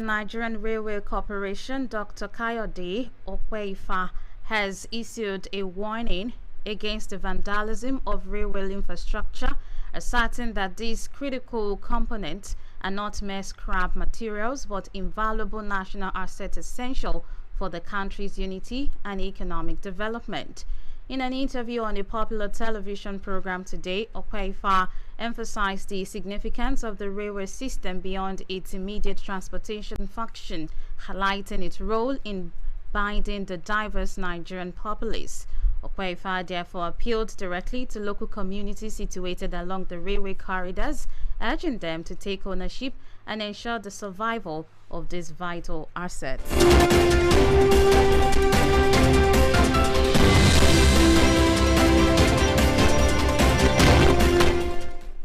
Nigerian Railway Corporation, Dr. Kayode Okwefa, has issued a warning against the vandalism of railway infrastructure, asserting that these critical components are not mere scrap materials but invaluable national assets essential for the country's unity and economic development. In an interview on a popular television program today, Okwefa emphasized the significance of the railway system beyond its immediate transportation function, highlighting its role in binding the diverse Nigerian populace. Okwefa therefore appealed directly to local communities situated along the railway corridors, urging them to take ownership and ensure the survival of these vital assets.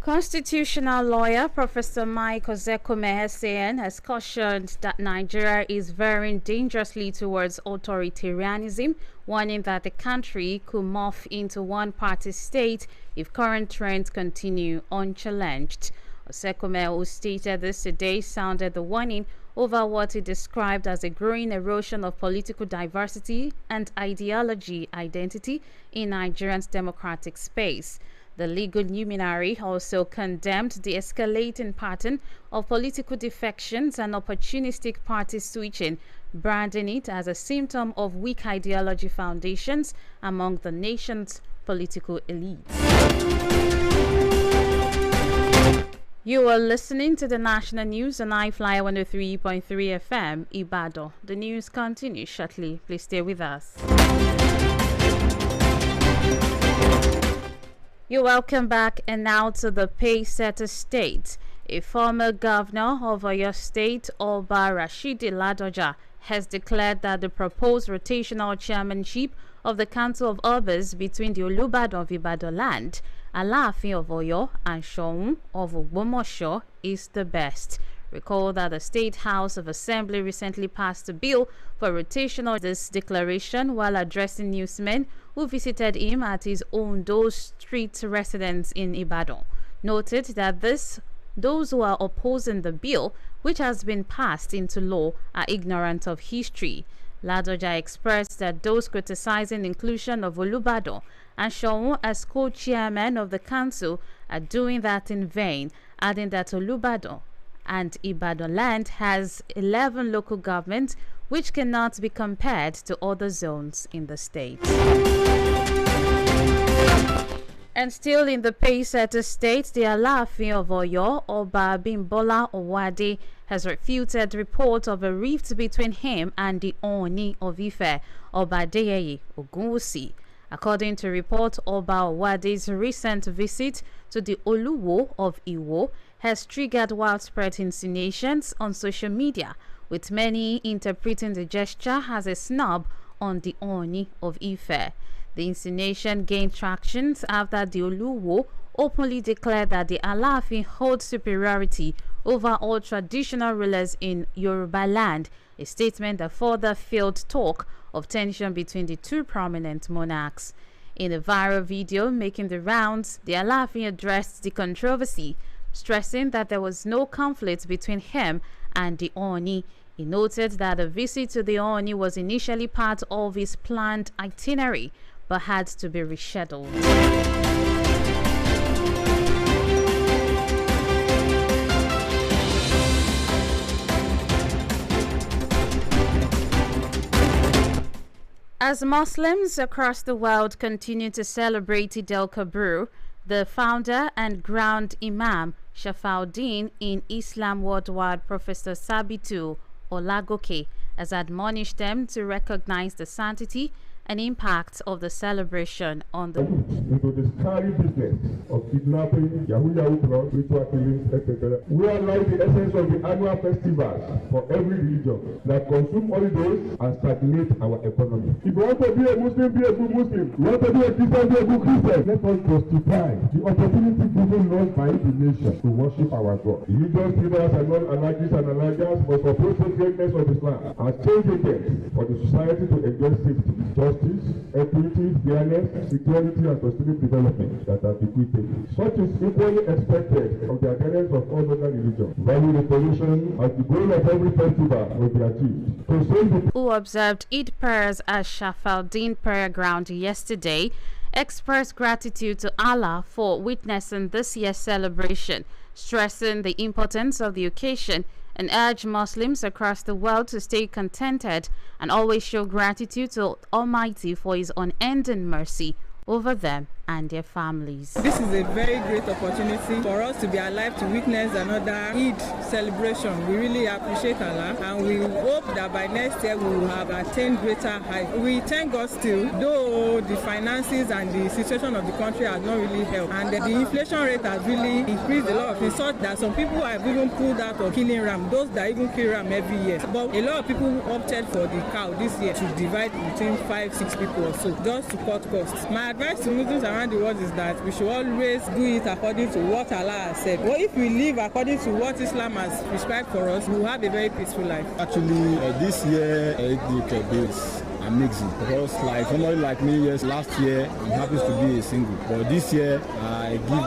Constitutional lawyer Professor Mike Ozekume has cautioned that Nigeria is veering dangerously towards authoritarianism, warning that the country could morph into one-party state if current trends continue unchallenged. Ozekume, who stated this today, sounded the warning over what he described as a growing erosion of political diversity and ideology identity in Nigeria's democratic space. The legal luminary also condemned the escalating pattern of political defections and opportunistic party switching, branding it as a symptom of weak ideology foundations among the nation's political elite. You are listening to the national news on I-FLIER 103.3 FM, Ibadan. The news continues shortly. Please stay with us. You're welcome back, and now to the pay-setter state. A former governor of Oyo State, Oba Rashidi Ladoja, has declared that the proposed rotational chairmanship of the Council of Obas between the Olubadan of Ibadan land, Alaafin of Oyo, and Shoun of Ogbomoso is the best. Recall that the State House of Assembly recently passed a bill for rotational. This declaration while addressing newsmen who visited him at his Ondo Street residence in Ibadan, noted that those who are opposing the bill, which has been passed into law, are ignorant of history. Ladoja expressed that those criticizing inclusion of Olubadan and Shoun as co-chairman of the council are doing that in vain, adding that Olubadan and Ibadan land has 11 local governments which cannot be compared to other zones in the state. And still in the pay-setter state, the Alaafin of Oyo, Oba Bimbola Owade, has refuted reports of a rift between him and the Oni of Ife, Oba Adeyeye Ogunwusi. According to reports, Oba Owade's recent visit to the Oluwo of Iwo has triggered widespread insinuations on social media, with many interpreting the gesture as a snub on the Oni of Ife. The insinuation gained traction after the Oluwo openly declared that the Alaafin holds superiority over all traditional rulers in Yoruba land, a statement that further fueled talk of tension between the two prominent monarchs. In a viral video making the rounds, the Alaafin addressed the controversy, stressing that there was no conflict between him and the Oni. He noted that a visit to the Oni was initially part of his planned itinerary, but had to be rescheduled. As Muslims across the world continue to celebrate Eid al-Kabir, the founder and Grand Imam Shafauddin in Islam Worldwide, Professor Sabitu Olagoke, has admonished them to recognize the sanctity and impact of the celebration on the into the scary business of kidnapping, Yahoo blood, ritual killings, etc. We are like the essence of the annual festivals for every religion that consume holidays and stagnate our economy. If you want to be a Muslim, be a good Muslim. If you want to be a Christian, be a good Christian. Let us justify the opportunity given us by the nation to worship our God. Religious leaders and non-anarchists and anarchists must approach the greatness of Islam and change agents for the society to enjoy safety, justice, equity, fairness, security, and sustainable development that are bequeathed. Such is equally expected of the adherents of all other religions. Value restoration as the goal of every festival will be achieved. To save the who observed Eid prayers at Shafaldin Prayer Ground yesterday, expressed gratitude to Allah for witnessing this year's celebration, stressing the importance of the occasion, and urged Muslims across the world to stay contented and always show gratitude to Almighty for His unending mercy over them and their families. This is a very great opportunity for us to be alive to witness another Eid celebration. We really appreciate Allah, and we hope that by next year we will have attained greater heights. We thank God still, though the finances and the situation of the country has not really helped, and the inflation rate has really increased a lot of things, such that some people have even pulled out of killing ram, those that even kill ram every year. But a lot of people opted for the cow this year to divide between 5-6 people or so, just to cut costs. My advice to Muslims around the world is that we should always do it according to what Allah has said. Well, if we live according to what Islam has prescribed for us, we will have a very peaceful life. Actually, this year is amazing because, like somebody like me, yes, last year I'm happy to be a single, but this year I give